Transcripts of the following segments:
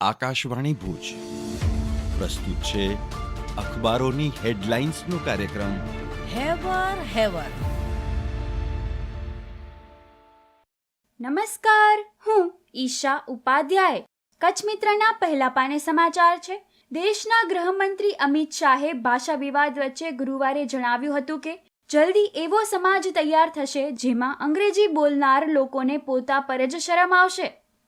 આકાશવાણી ભુજ પ્રસ્તુત છે અખબારોની હેડલાઇન્સનો કાર્યક્રમ હેવર હેવર. નમસ્કાર, હું ઈશા ઉપાધ્યાય. કચ્છ મિત્રના પહેલા પાને સમાચાર છે. દેશના ગૃહમંત્રી અમિત શાહે ભાષા વિવાદ વચ્ચે ગુરુવારે જણાવ્યું હતું કે જલ્દી એવો સમાજ તૈયાર થશે જેમાં અંગ્રેજી બોલનાર લોકોને પોતા પર જ શરમ આવશે.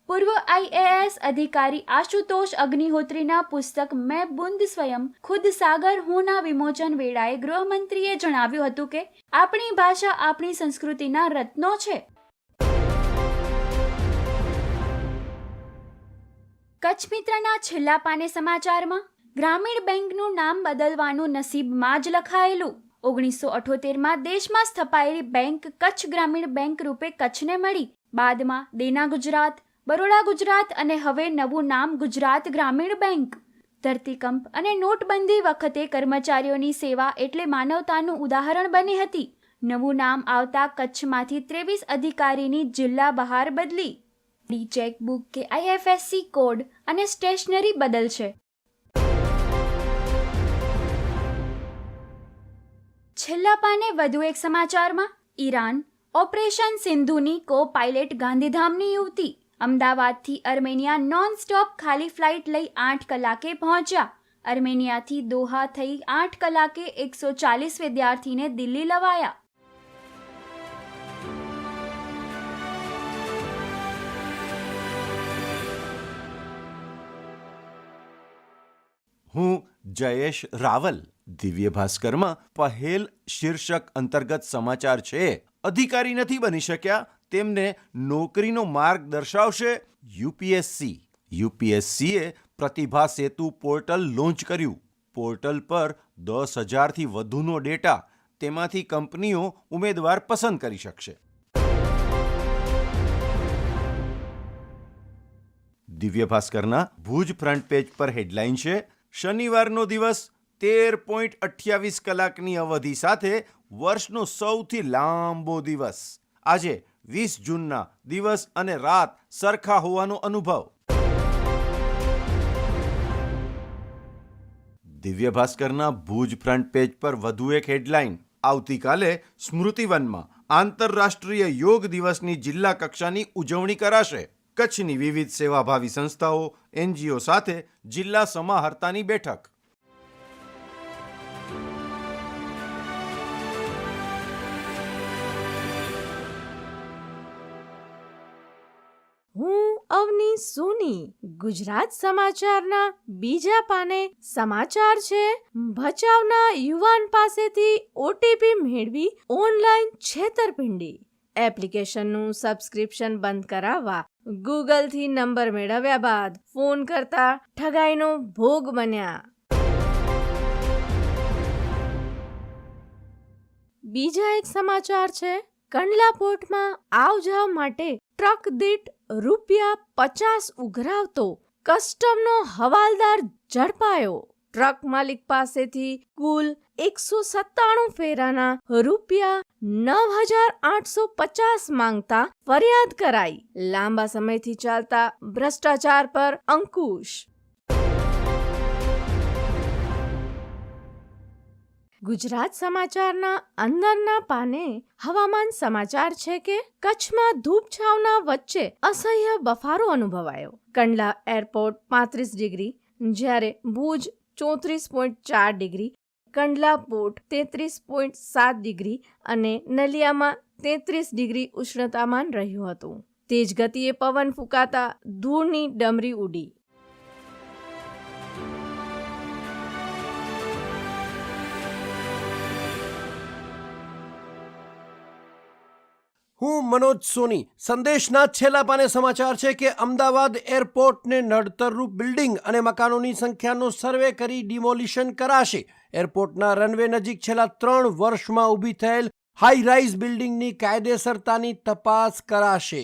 પૂર્વ IAS અધિકારી આશુતોષ અગ્નિહોત્રીના પુસ્તક મેં બુંદ સ્વયં ખુદ સાગર હુંના વિમોચન વેળાએ ગૃહમંત્રીએ જણાવ્યું હતું કે આપણી ભાષા આપણી સંસ્કૃતિના રત્નો છે. કચ્છ મિત્રના છેલ્લા પાને સમાચારમાં ગ્રામીણ બેંકનું નામ બદલવાનું નસીબમાં જ લખાયેલું. 1978માં દેશમાં સ્થપાયેલી બેંક કચ્છ ગ્રામીણ બેંક રૂપે કચ્છને મળી. બાદમાં દેના ગુજરાત, બરોડા ગુજરાત અને હવે નવું નામ ગુજરાત ગ્રામીણ બેંક. ધરતીકંપ અને નોટબંધી વખતે કર્મચારીઓની સેવા એટલે માનવતાનું ઉદાહરણ બની હતી. નવું નામ આવતા કચ્છમાંથી 23 અધિકારીની જિલ્લા બહાર બદલી. ચેકબુક કે IFSC કોડ અને સ્ટેશનરી બદલશે. છેલ્લા પાને વધુ એક સમાચારમાં ઈરાન ઓપરેશન સિંધુની કો પાયલટ ગાંધીધામની યુવતી. અમદાવાદથી અર્મેનિયા નોન સ્ટોપ ખાલી ફ્લાઇટ લઈ 8 કલાકે પહોંચ્યા. અર્મેનિયાથી દોહા થઈ 8 કલાકે 140 વિદ્યાર્થીને દિલ્હી લવાયા. હું જયેશ રાવલ. દિવ્ય ભાસ્કરમાં પહેલ શીર્ષક અંતર્ગત સમાચાર છે. અધિકારી નથી બની શક્યા, તેમને નોકરીનો માર્ગ દર્શાવશે યુપીએસસીએ પ્રતિભા સેતુ પોર્ટલ લોન્ચ કર્યું. પોર્ટલ પર 10,000થી વધુનો ડેટા, તેમાંથી કંપનીઓ ઉમેદવાર પસંદ કરી શકશે. દિવ્ય ભાસ્કરના ભુજ ફ્રન્ટ પેજ પર હેડલાઇન છે, શનિવારનો દિવસ 13.28 કલાકની અવધિ સાથે વર્ષનો સૌથી લાંબો દિવસ. આજે 20 જૂનના દિવસ અને રાત સરખા હોવાનો અનુભવ. દિવ્ય ભાસ્કરના ભુજ ફ્રન્ટ પેજ પર વધુ એક હેડલાઇન. આવતીકાલે સ્મૃતિવનમાં આંતરરાષ્ટ્રીય યોગ દિવસની જિલ્લા કક્ષાની ઉજવણી કરાશે. કચ્છની વિવિધ સેવાભાવી સંસ્થાઓ, NGO સાથે જિલ્લા સમાહર્તાની બેઠક. હું અવની સોની. ગુજરાત સમાચારના બીજા પાને સમાચાર છે. ભચાઉના યુવાન પાસેથી OTP મેળવી ઓનલાઈન છેતરપિંડી. એપ્લિકેશનનું સબસ્ક્રિપ્શન બંધ કરાવવા ગૂગલથી નંબર મેળવ્યા બાદ ફોન કરતા ઠગાઈનો ભોગ બન્યા. બીજા એક સમાચાર છે. કંડલા પોર્ટમાં આવ જાવ માટે ટ્રક દીઠ ₹50 ઉઘરાવતો કસ્ટમનો હવાલદાર ઝડપાયો. ટ્રક માલિક પાસેથી કુલ 197 ફેરાના ₹9,850 માંગતા ફરિયાદ કરાઈ. લાંબા સમયથી ચાલતા ભ્રષ્ટાચાર પર અંકુશ. ગુજરાત સમાચારના અંદરના પાને હવામાન સમાચાર છે કે કચ્છમાં ધૂપછાવના વચ્ચે અસહ્ય બફારો અનુભવાયો. કંડલા એરપોર્ટ 35 ડિગ્રી, જ્યારે Bhuj 34.4 degree, Kandla port 33.7 degree અને નલિયામાં 33 ડિગ્રી ઉષ્ણતામાન રહ્યું હતું. તેજ ગતિએ પવન ફૂંકાતા ધૂળની ડમરી ઉડી. હું મનોજ સોની. સંદેશના છેલ્લા પાને સમાચાર છે કે અમદાવાદ એરપોર્ટને નડતરરૂપ બિલ્ડિંગ અને મકાનોની સંખ્યાનો સર્વે કરી ડિમોલિશન કરાશે. એરપોર્ટના રનવે નજીક છેલ્લા 3 વર્ષમાં ઊભી થયેલ હાઈ રાઇઝ બિલ્ડિંગની કાયદેસરતાની તપાસ કરાશે.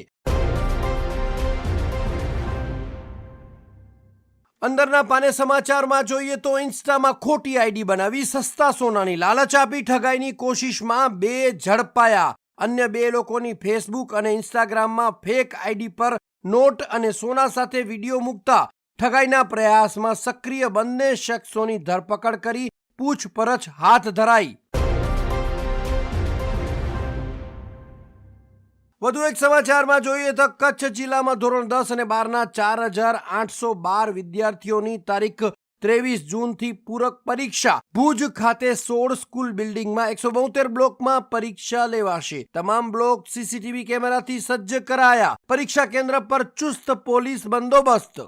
અંદરના પાને સમાચારમાં જોઈએ તો ઇન્સ્ટામાં ખોટી આઈડી બનાવી સસ્તા સોનાની લાલચ આપી ઠગાઈની કોશિશમાં 2 ઝડપાયા. અન્ય 2 લોકોની ફેસબુક અને ઇન્સ્ટાગ્રામમાં ફેક આઈડી પર નોટ અને સોના સાથે વિડીયો મૂકતા ઠગાઈના પ્રયાસમાં સક્રિય બંને શખ્સોની ધરપકડ કરી પૂછપરછ હાથ ધરાઈ. વધુ એક સમાચારમાં જોઈએ તો કચ્છ જિલ્લામાં ધોરણ 10 અને 12ના 4,812 વિદ્યાર્થીઓની તારીખ 23 જૂનથી પૂરક પરીક્ષા. ભુજ ખાતે 16 સ્કૂલ બિલ્ડિંગમાં 172 બ્લોકમાં પરીક્ષા લેવાશે. તમામ બ્લોક સીસીટીવી કેમેરાથી સજ્જ કરાયા. પરીક્ષા કેન્દ્ર પર ચુસ્ત પોલીસ બંદોબસ્ત.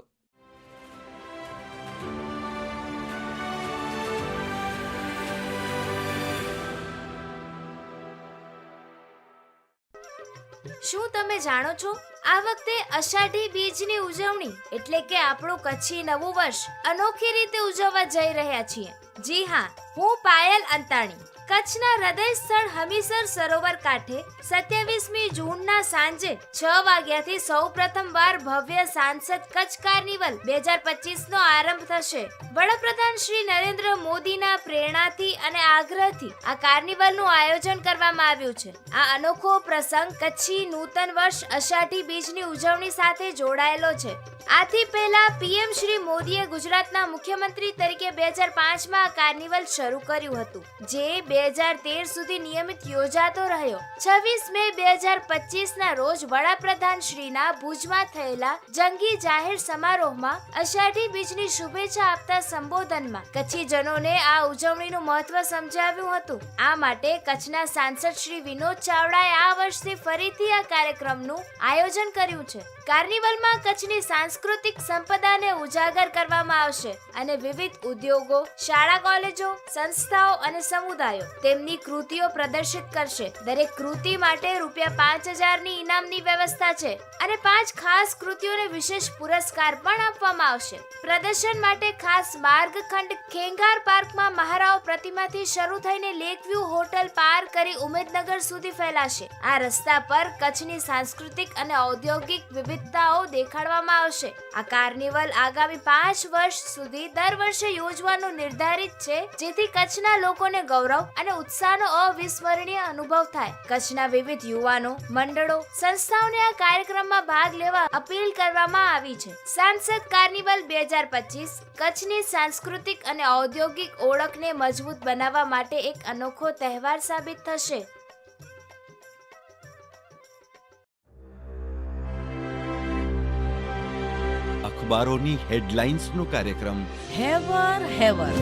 શું તમે જાણો છો આ વખતે અષાઢી બીજની ઉજવણી એટલે કે આપણું કચ્છી નવું વર્ષ અનોખી રીતે ઉજવવા જઈ રહ્યા છીએ. જી હા, હું પાયલ અંતાણી કચ્છના હૃદય સ્થળ હમીસર સરોવર કાંઠે 27મી જૂનના સાંજે 6 વાગ્યાથી સૌ પ્રથમવાર ભવ્ય સાંસદ કચ્છ કાર્નિવલ 2025નો આરંભ થશે. વડાપ્રધાન શ્રી નરેન્દ્ર મોદીના પ્રેરણાથી અને આગ્રહથી આ કાર્નિવલનું આયોજન કરવામાં આવ્યું છે. આ અનોખો પ્રસંગ કચ્છી નૂતન વર્ષ અષાઢી બીજની ઉજવણી સાથે જોડાયેલો છે. આથી પહેલા પીએમ શ્રી મોદીએ ગુજરાતના મુખ્યમંત્રી તરીકે 2005માં આ કાર્નિવલ શરૂ કર્યું હતું, જે 2013 સુધી નિયમિત યોજાતો રહ્યો. 26 મે 2025ના રોજ વડાપ્રધાન શ્રીના ભુજમાં થયેલા જંગી જાહેર સમારોહમાં અષાઢી બીજની શુભેચ્છા આપતા સંબોધનમાં કચ્છીજનોને આ ઉજવણીનું મહત્વ સમજાવ્યું હતું. આ માટે કચ્છના સાંસદ શ્રી વિનોદ ચાવડાએ આ વર્ષથી ફરીથી આ કાર્યક્રમનું આયોજન કર્યું છે. કાર્નિવલમાં કચ્છની સાંસ્કૃતિક સંપદાને ઉજાગર કરવામાં આવશે અને વિવિધ ઉદ્યોગો, શાળા કોલેજો, સંસ્થાઓ અને સમુદાયો તેમની કૃતિઓ પ્રદર્શિત કરશે. દરેક કૃતિ માટે ₹5000ની ઇનામની વ્યવસ્થા છે અને 5 ખાસ કૃતિઓને વિશેષ પુરસ્કાર પણ આપવામાં આવશે. પ્રદર્શન માટે ખાસ માર્ગખંડ ખેંગાર પાર્કમાં મહારાવ પ્રતિમાથી શરૂ થઈને લેકવ્યુ હોટલ પાર કરી ઉમેદનગર સુધી ફેલાશે. આ રસ્તા પર કચ્છની સાંસ્કૃતિક અને ઔદ્યોગિક વિવિધતાઓ દેખાડવામાં આવશે. આ કાર્નિવલ આગામી 5 વર્ષ સુધી દર વર્ષે યોજવાનું નિર્ધારિત છે, જેથી કચ્છના લોકોને ગૌરવ અને ઉત્સાહનો અવિસ્મરણીય અનુભવ થાય. કચ્છના વિવિધ યુવાનો, મંડળો, સંસ્થાઓને આ કાર્યક્રમમાં ભાગ લેવા અપીલ કરવામાં આવી છે. સાંસદ કાર્નિવલ 2025 કચ્છની સાંસ્કૃતિક અને ઔદ્યોગિક ઓળખને મજબૂત બનાવવા માટે એક અનોખો તહેવાર સાબિત થશે. અખબારોની હેડલાઇન્સનો કાર્યક્રમ હેવર હેવર